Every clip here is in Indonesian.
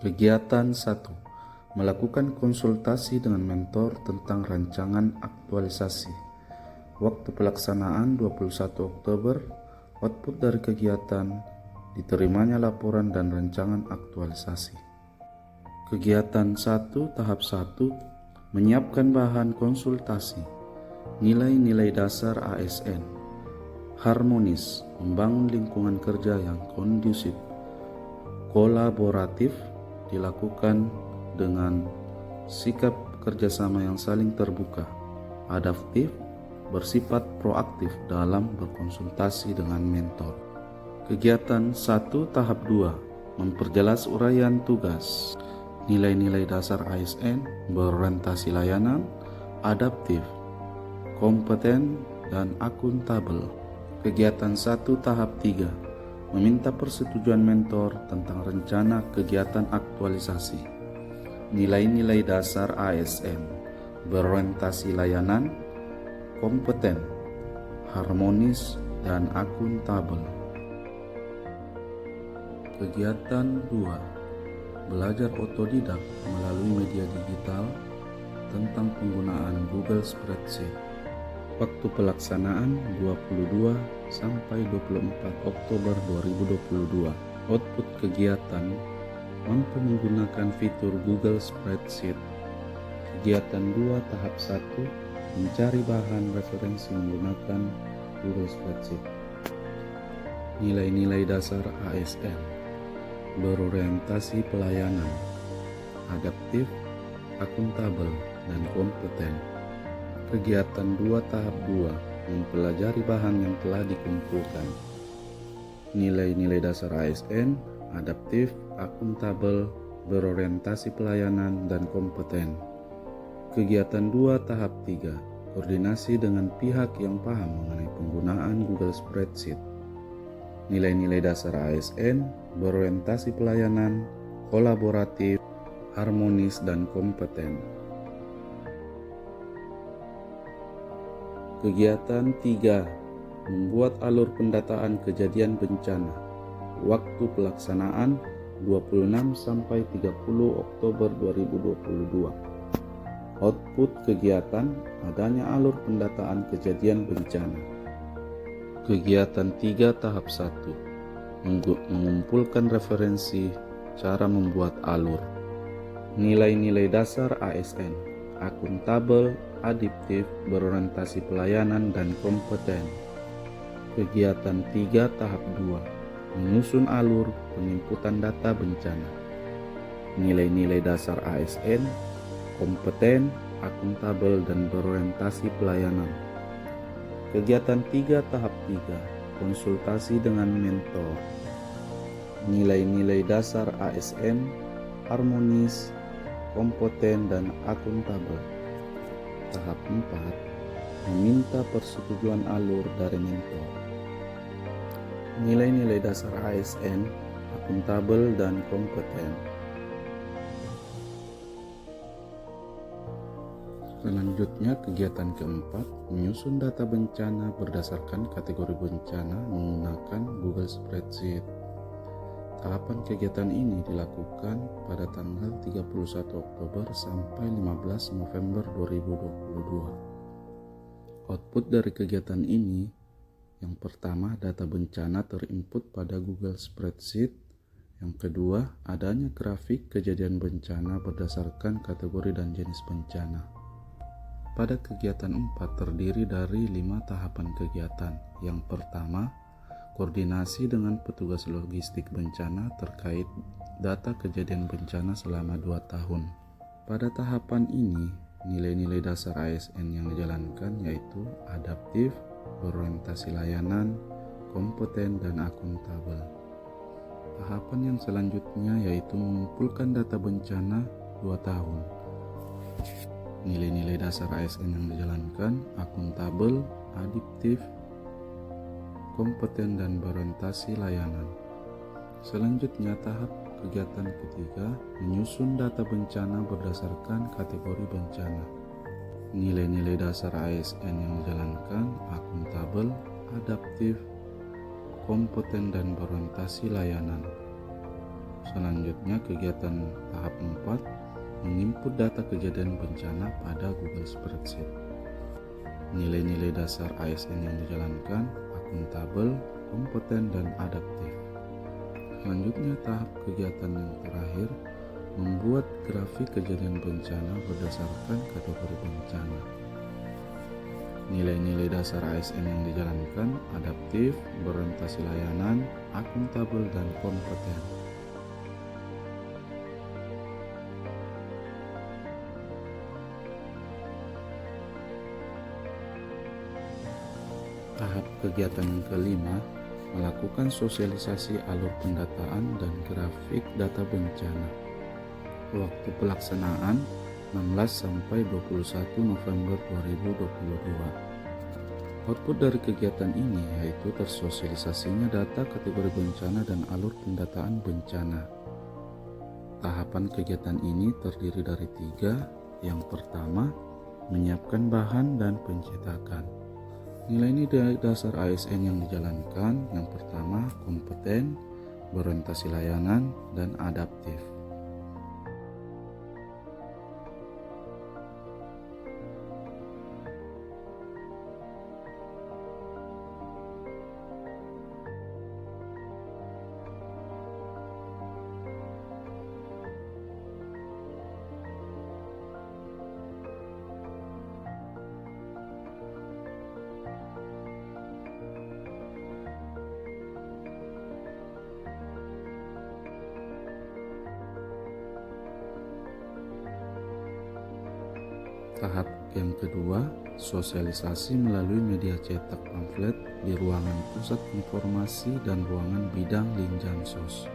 Kegiatan 1. Melakukan konsultasi dengan mentor tentang rancangan aktualisasi. Waktu pelaksanaan 21 Oktober. Output dari kegiatan, diterimanya laporan dan rancangan aktualisasi. Kegiatan 1 tahap 1. Menyiapkan bahan konsultasi. Nilai-nilai dasar ASN. Harmonis, membangun lingkungan kerja yang kondusif. Kolaboratif, dilakukan dengan sikap kerjasama yang saling terbuka. Adaptif, bersifat proaktif dalam berkonsultasi dengan mentor. Kegiatan 1 tahap 2. Memperjelas uraian tugas. Nilai-nilai dasar ASN, berorientasi layanan, adaptif, kompeten, dan akuntabel. Kegiatan 1 tahap 3. Meminta persetujuan mentor tentang rencana kegiatan aktualisasi. Nilai-nilai dasar ASN, berorientasi layanan, kompeten, harmonis, dan akuntabel. Kegiatan 2. Belajar otodidak melalui media digital tentang penggunaan Google Spreadsheet. Waktu pelaksanaan 22 sampai 24 Oktober 2022. Output kegiatan mampu menggunakan fitur Google Spreadsheet. Kegiatan 2 tahap 1. Mencari bahan referensi menggunakan Google Spreadsheet. Nilai-nilai dasar ASN, berorientasi pelayanan, adaptif, akuntabel, dan kompeten. Kegiatan 2 tahap 2. Mempelajari bahan yang telah dikumpulkan. Nilai-nilai dasar ASN, adaptif, akuntabel, berorientasi pelayanan, dan kompeten. Kegiatan 2 tahap 3. Koordinasi dengan pihak yang paham mengenai penggunaan Google Spreadsheet. Nilai-nilai dasar ASN, berorientasi pelayanan, kolaboratif, harmonis, dan kompeten. Kegiatan 3. Membuat alur pendataan kejadian bencana. Waktu pelaksanaan 26 sampai 30 Oktober 2022. Output kegiatan, adanya alur pendataan kejadian bencana. Kegiatan 3 tahap 1. Mengumpulkan referensi cara membuat alur. Nilai-nilai dasar ASN, akuntabel, adaptif, berorientasi pelayanan, dan kompeten. Kegiatan 3 tahap 2. Menyusun alur penginputan data bencana. Nilai-nilai dasar ASN, kompeten, akuntabel, dan berorientasi pelayanan. Kegiatan 3 tahap 3. Konsultasi dengan mentor. Nilai-nilai dasar ASN, harmonis, kompeten, dan akuntabel. Tahap 4. Meminta persetujuan alur dari mentor. Nilai-nilai dasar ASN, akuntabel, dan kompeten. Selanjutnya, kegiatan keempat, menyusun data bencana berdasarkan kategori bencana menggunakan Google Spreadsheet. Tahapan kegiatan ini dilakukan pada tanggal 31 Oktober sampai 15 November 2022. Output dari kegiatan ini, yang pertama, data bencana terinput pada Google Spreadsheet. Yang kedua, adanya grafik kejadian bencana berdasarkan kategori dan jenis bencana. Pada kegiatan 4 terdiri dari 5 tahapan kegiatan. Yang pertama, koordinasi dengan petugas logistik bencana terkait data kejadian bencana selama 2 tahun. Pada tahapan ini, nilai-nilai dasar ASN yang dijalankan yaitu adaptif, berorientasi layanan, kompeten, dan akuntabel. Tahapan yang selanjutnya yaitu mengumpulkan data bencana 2 tahun. Nilai-nilai dasar ASN yang dijalankan akuntabel, adaptif, kompeten, dan berorientasi layanan. Selanjutnya, tahap kegiatan ketiga, menyusun data bencana berdasarkan kategori bencana. Nilai-nilai dasar ASN yang dijalankan akuntabel, adaptif, kompeten, dan berorientasi layanan. Selanjutnya, kegiatan tahap 4, menginput data kejadian bencana pada Google Spreadsheet. Nilai-nilai dasar ASN yang dijalankan akuntabel, kompeten, dan adaptif. Selanjutnya, tahap kegiatan yang terakhir, membuat grafik kejadian bencana berdasarkan kategori bencana. Nilai-nilai dasar ASN yang dijalankan adaptif, berorientasi layanan, akuntabel, dan kompeten. Tahap kegiatan yang kelima, melakukan sosialisasi alur pendataan dan grafik data bencana. Waktu pelaksanaan 16 sampai 21 November 2022. Output dari kegiatan ini yaitu tersosialisasinya data kategori bencana dan alur pendataan bencana. Tahapan kegiatan ini terdiri dari 3. Yang pertama, menyiapkan bahan dan pencetakan. Nilai-nilai dasar ASN yang dijalankan, yang pertama kompeten, berorientasi layanan, dan adaptif. Tahap yang kedua, sosialisasi melalui media cetak pamflet di ruangan pusat informasi dan ruangan bidang Linjamsos.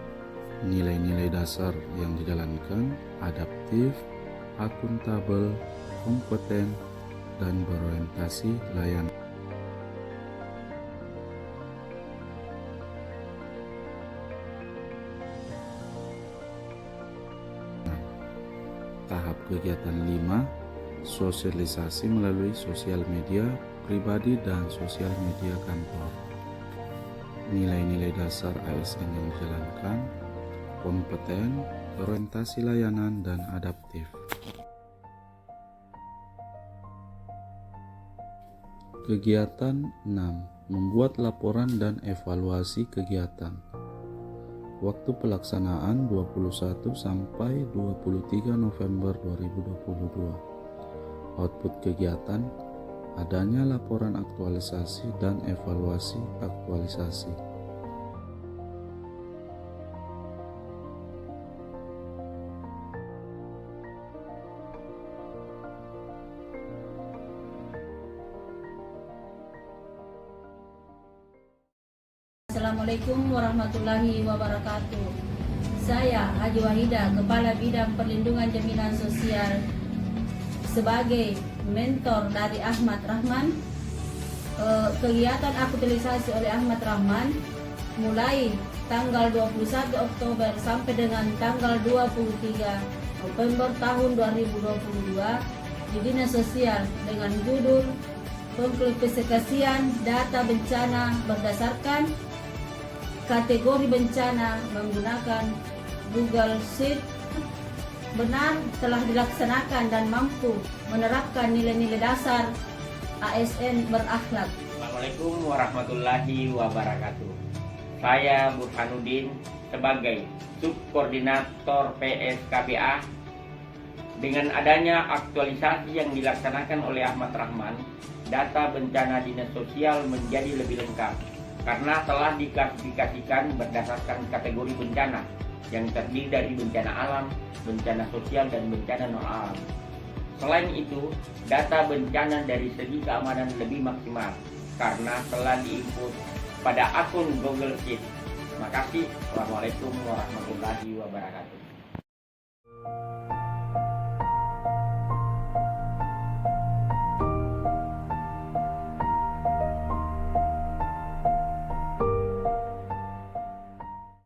Nilai-nilai dasar yang dijalankan adaptif, akuntabel, kompeten, dan berorientasi layanan. Tahap kegiatan 5, sosialisasi melalui sosial media pribadi dan sosial media kantor. Nilai-nilai dasar ASN yang dijalankan kompeten, orientasi layanan, dan adaptif. Kegiatan 6, membuat laporan dan evaluasi kegiatan. Waktu pelaksanaan 21 sampai 23 November 2022. Output kegiatan, adanya laporan aktualisasi dan evaluasi aktualisasi. Assalamualaikum warahmatullahi wabarakatuh. Saya Haji Wahida, Kepala Bidang Perlindungan Jaminan Sosial, sebagai mentor dari Ahmad Rahman. Kegiatan aktualisasi oleh Ahmad Rahman mulai tanggal 21 Oktober sampai dengan tanggal 23 November tahun 2022 di Dinas Sosial dengan judul Pengklasifikasian Data Bencana berdasarkan kategori bencana menggunakan Google Sheet benar telah dilaksanakan dan mampu menerapkan nilai-nilai dasar ASN berakhlak. Assalamualaikum warahmatullahi wabarakatuh. Saya Burhanuddin sebagai Subkoordinator PSKBA. Dengan adanya aktualisasi yang dilaksanakan oleh Ahmad Rahman, data bencana dinas sosial menjadi lebih lengkap karena telah diklasifikasikan berdasarkan kategori bencana yang terdiri dari bencana alam, bencana sosial, dan bencana non-alam. Selain itu, data bencana dari segi keamanan lebih maksimal karena telah diinput pada akun Google Sheet. Terima kasih. Wassalamualaikum warahmatullahi wabarakatuh.